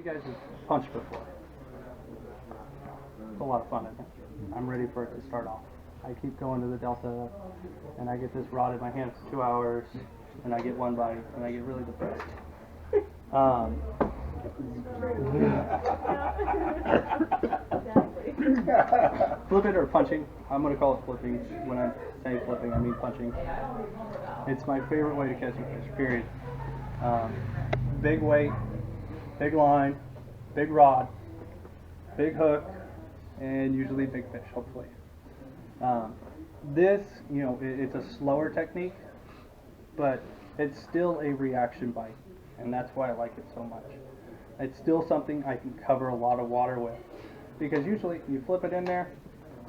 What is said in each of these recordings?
guys have punched before? It's a lot of fun, isn't it? I'm ready for it to start off. I keep going to the Delta, and I get this rod in my hand for 2 hours, and I get one bite, and I get really depressed. Flipping or punching? I'm going to call it flipping. When I say flipping, I mean punching. It's my favorite way to catch a fish, period. Big weight, big line, big rod, big hook, and usually big fish, hopefully. This, you know, it's a slower technique, but it's still a reaction bite, and that's why I like it so much. It's still something I can cover a lot of water with, because usually you flip it in there,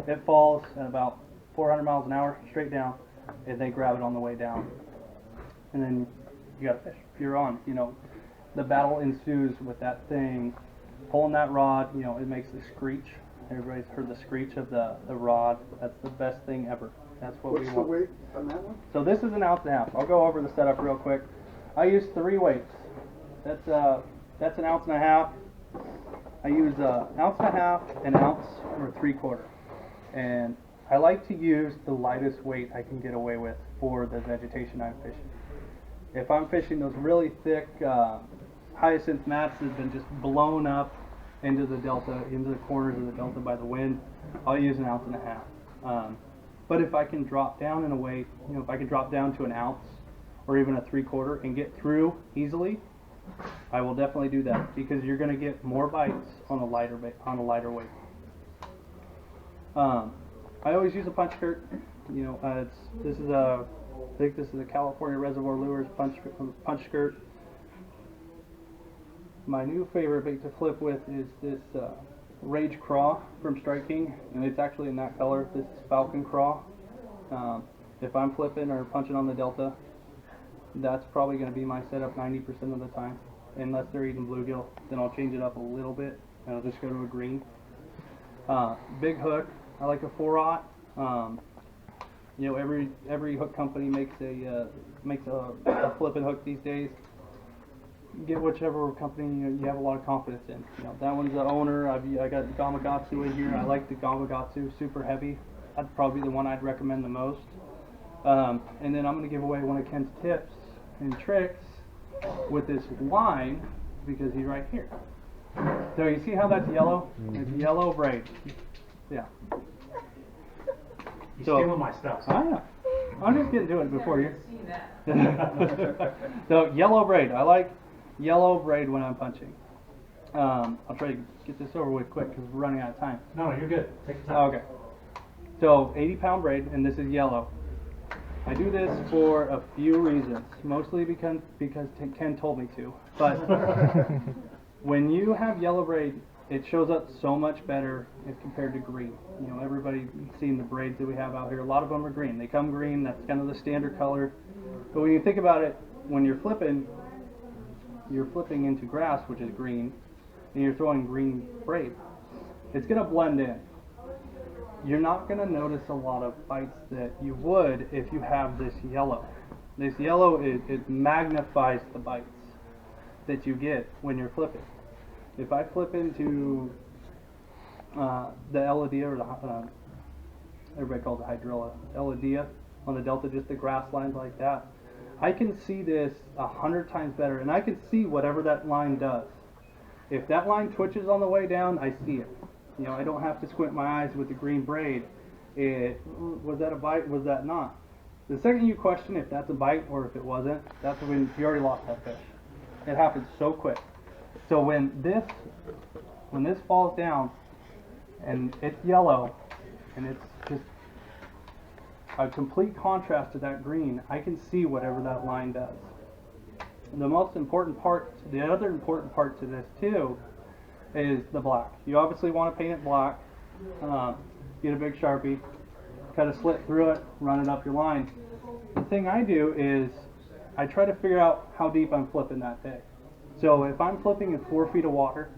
it falls at about 400 miles an hour straight down, and they grab it on the way down, and then you got a fish. You're on. You know, the battle ensues with that thing pulling that rod. You know, it makes the screech. Everybody's heard the screech of the rod. That's the best thing ever. That's what we want. What's the weight on that one? So this is 1.5 ounces. I'll go over the setup real quick. I use 3 weights. That's 1.5 ounces. I use 1.5 ounces, 1 ounce, or 3/4. And I like to use the lightest weight I can get away with for the vegetation I'm fishing. If I'm fishing those really thick hyacinth mats that have been just blown up into the delta, into the corners of the delta by the wind, I'll use 1.5 ounces. But if I can drop down in a weight, you know, if I can drop down to 1 ounce or even a 3/4 and get through easily, I will definitely do that, because you're going to get more bites on a lighter weight. I always use a punch skirt. You know, I think this is a California Reservoir Lures punch skirt. My new favorite bait to flip with is this Rage Craw from Strike King, and it's actually in that color. This is Falcon Craw. If I'm flipping or punching on the Delta, that's probably going to be my setup 90% of the time. Unless they're eating bluegill, then I'll change it up a little bit, and I'll just go to a green. Big hook. I like a 4/0. You know, every hook company makes a flipping hook these days. Get whichever company you have a lot of confidence in. You know, that one's the owner. I got Gamakatsu in here. I like the Gamakatsu, super heavy. That's probably the one I'd recommend the most. And then I'm going to give away one of Ken's tips and tricks with this line, because he's right here. So you see how that's yellow? It's yellow braid. Yeah. He's stealing my stuff. I know. I'm just getting to it before you. So yellow braid. I like yellow braid when I'm punching. I'll try to get this over with quick because we're running out of time. No, you're good. Take your time. Okay. So 80-pound braid, and this is yellow. I do this for a few reasons, mostly because Ken told me to. But when you have yellow braid, it shows up so much better as compared to green. You know, everybody's seen the braids that we have out here. A lot of them are green. They come green. That's kind of the standard color. But when you think about it, when you're flipping into grass, which is green, and you're throwing green braid, it's going to blend in. You're not going to notice a lot of bites that you would if you have this yellow. This yellow, it magnifies the bites that you get when you're flipping. If I flip into the Eladia, or everybody calls it hydrilla, Eladia on the Delta, just the grass lines like that, I can see this 100 times better, and I can see whatever that line does. If that line twitches on the way down, I see it. You know, I don't have to squint my eyes with the green braid. Was that a bite? Was that not? The second you question if that's a bite or if it wasn't, that's when you already lost that fish. It happens so quick. So when this falls down and it's yellow and it's just a complete contrast to that green, I can see whatever that line does. And the other important part to this too is the black. You obviously want to paint it black. Get a big Sharpie, cut a slit through it, run it up your line. The thing I do is I try to figure out how deep I'm flipping that day. So if I'm flipping in 4 feet of water,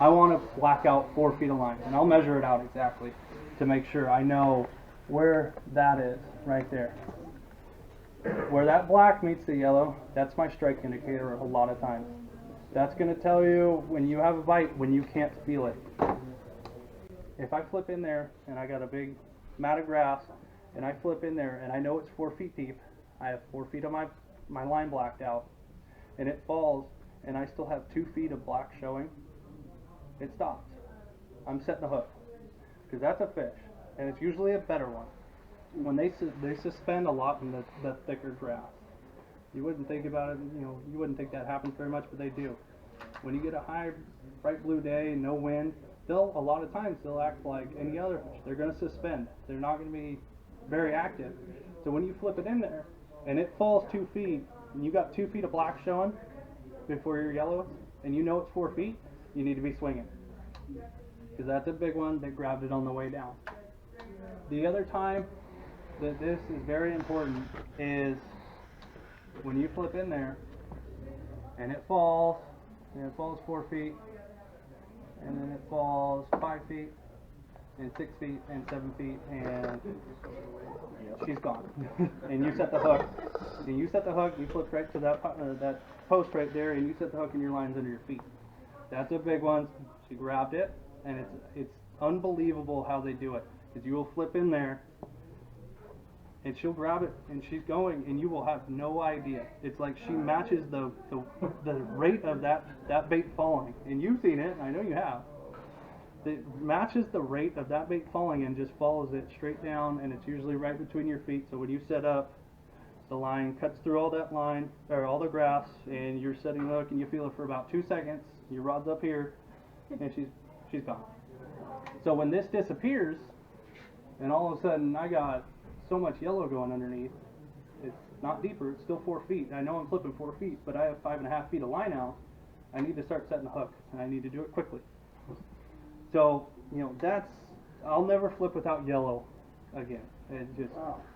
I want to black out 4 feet of line, and I'll measure it out exactly to make sure I know where that is right there. Where that black meets the yellow, that's my strike indicator a lot of times. That's going to tell you when you have a bite, when you can't feel it. If I flip in there and I got a big mat of grass and I flip in there and I know it's 4 feet deep, I have 4 feet of my line blacked out, and it falls and I still have 2 feet of black showing, it stops. I'm setting the hook, because that's a fish, and it's usually a better one. When they suspend a lot in the thicker grass. You wouldn't think about it, you wouldn't think that happens very much, but they do. When you get a high, bright blue day and no wind, a lot of times they'll act like any other fish. They're going to suspend. They're not going to be very active. So when you flip it in there and it falls 2 feet and you got 2 feet of black showing before your yellow, and you know it's 4 feet, you need to be swinging, because that's a big one that grabbed it on the way down. The other time that this is very important is when you flip in there and it falls 4 feet, and then it falls 5 feet and 6 feet and 7 feet, and she's gone. And you set the hook, you flip right to that post right there, and you set the hook and your line's under your feet. That's a big one. She grabbed it, and it's unbelievable how they do it, because you will flip in there and she'll grab it and she's going, and you will have no idea. It's like she matches the rate of that bait falling, and you've seen it, and I know you have. It matches the rate of that bait falling and just follows it straight down, and it's usually right between your feet. So when you set up, the line cuts through all that line, or all the grass, and you're setting the hook and you feel it for about 2 seconds. Your rod's up here, and she's gone. So when this disappears, and all of a sudden I got so much yellow going underneath, it's not deeper, it's still 4 feet. I know I'm flipping 4 feet, but I have 5.5 feet of line out. I need to start setting the hook, and I need to do it quickly. So, I'll never flip without yellow again.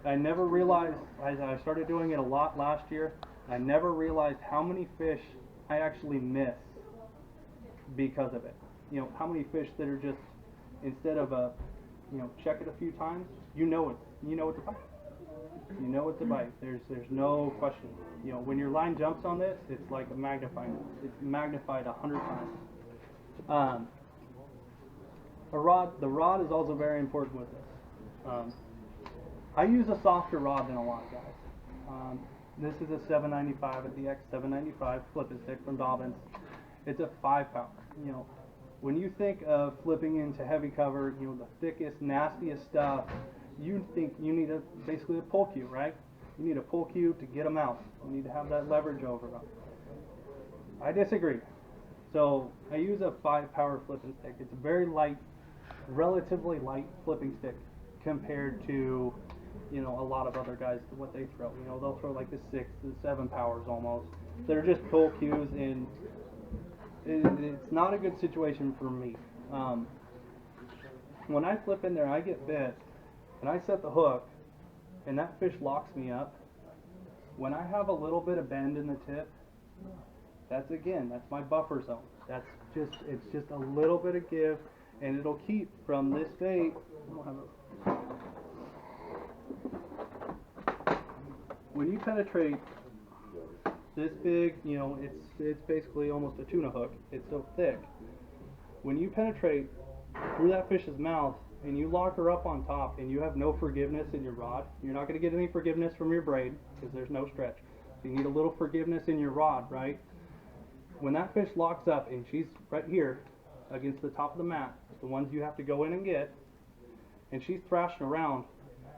I never realized, I started doing it a lot last year, I never realized how many fish I actually miss because of it. How many fish that are just, instead of check it a few times, you know it's a bite. You know it's a bite. There's no question. When your line jumps on this, it's like a magnifying. It's magnified 100 times. The rod is also very important with this. I use a softer rod than a lot of guys. This is a 795, a DX 795 flipping stick from Dobbins. It's a 5-pound. When you think of flipping into heavy cover, the thickest, nastiest stuff, you think you need basically a pull cue, right? You need a pull cue to get them out. You need to have that leverage over them. I disagree. So I use a 5-power flipping stick. It's a very light, relatively light flipping stick compared to, a lot of other guys, what they throw. They'll throw like the 6 to 7 powers almost. They're just pull cues, and it's not a good situation for me. When I flip in there, I get bit, and I set the hook, and that fish locks me up. When I have a little bit of bend in the tip, that's my buffer zone. It's just a little bit of give, and it'll keep from this bait. When you penetrate this big, it's basically almost a tuna hook. It's so thick. When you penetrate through that fish's mouth and you lock her up on top, and you have no forgiveness in your rod, you're not going to get any forgiveness from your braid because there's no stretch. So you need a little forgiveness in your rod, right? When that fish locks up and she's right here against the top of the mat, the ones you have to go in and get, and she's thrashing around,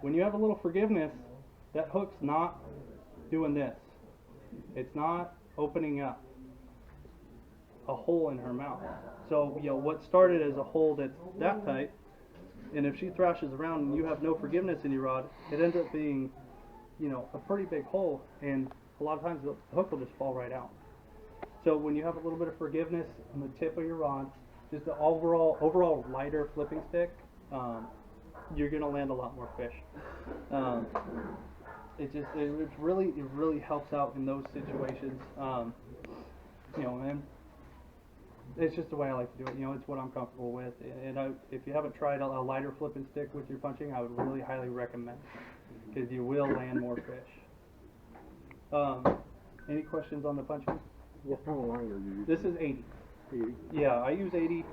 when you have a little forgiveness, that hook's not doing this. It's not opening up a hole in her mouth. So, what started as a hole that's that tight, and if she thrashes around and you have no forgiveness in your rod, it ends up being, a pretty big hole, and a lot of times the hook will just fall right out. So when you have a little bit of forgiveness on the tip of your rod, just the overall lighter flipping stick, you're going to land a lot more fish. It really helps out in those situations. And it's just the way I like to do it. It's what I'm comfortable with. And if you haven't tried a lighter flipping stick with your punching, I would really highly recommend it, because you will land more fish. Any questions on the punching? What kind of line are you using? This is 80. 80? Yeah, I use 80.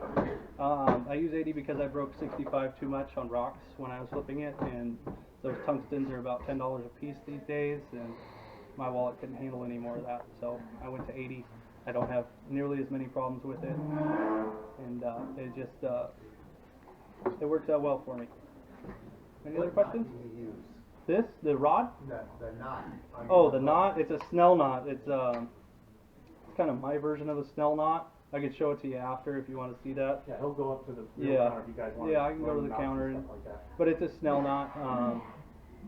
I use 80 because I broke 65 too much on rocks when I was flipping it, and those tungstens are about $10 a piece these days, and my wallet couldn't handle any more of that, so I went to 80. I don't have nearly as many problems with it, and it just it works out well for me. Any other questions? What do you use? This, the rod? The knot. Oh, the knot. It's a snell knot. It's kind of my version of a snell knot. I could show it to you after if you want to see that. Yeah, he'll go up to the Yeah. counter if you guys want. Yeah, I can go to the knots and counter, stuff like that. but it's a snell knot.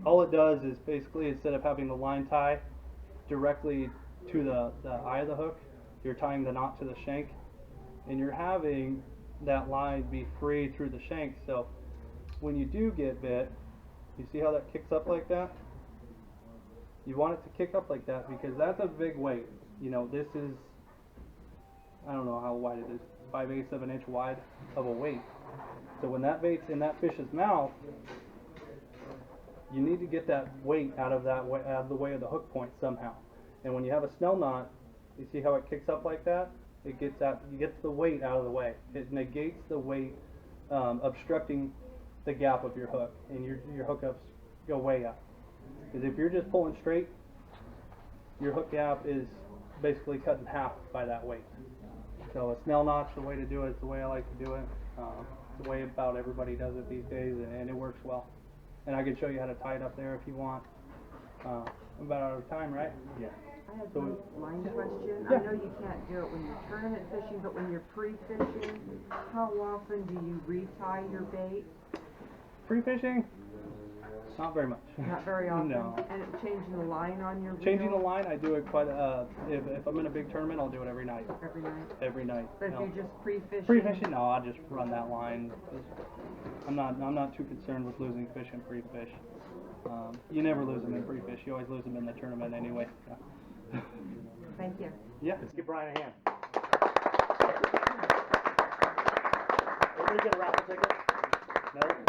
All it does is basically, instead of having the line tie directly to the eye of the hook, you're tying the knot to the shank, and you're having that line be free through the shank. So when you do get bit, you see how that kicks up like that? You want it to kick up like that because that's a big weight. You know, this is, I don't know how wide it is, 5/8 of an inch wide of a weight. So when that bait's in that fish's mouth, you need to get that weight out of that way, out of the way of the hook point somehow. And when you have a snell knot, you see how it kicks up like that? It gets the weight out of the way. It negates the weight obstructing the gap of your hook, and your hookups go way up. Because if you're just pulling straight, your hook gap is basically cut in half by that weight. So a snell knot's the way to do it. It's the way I like to do it. It's the way about everybody does it these days, and it works well. And I can show you how to tie it up there if you want. I'm about out of time, right? Yeah. I have So one line question. Yeah. I know you can't do it when you're tournament fishing, but when you're pre-fishing, how often do you retie your bait? Free fishing? Not very much. Not very often. No. And changing the line on your reel? Changing the line, I do it quite. If I'm in a big tournament, I'll do it every night. Every night. Every night. But if No. you're just pre-fishing? Pre-fishing, no, I just run that line. I'm not too concerned with losing fish in pre-fish. You never lose them in pre-fish. You always lose them in the tournament anyway. Yeah. Thank you. Yeah. Let's give Brian a hand. Everybody get a raffle ticket? No.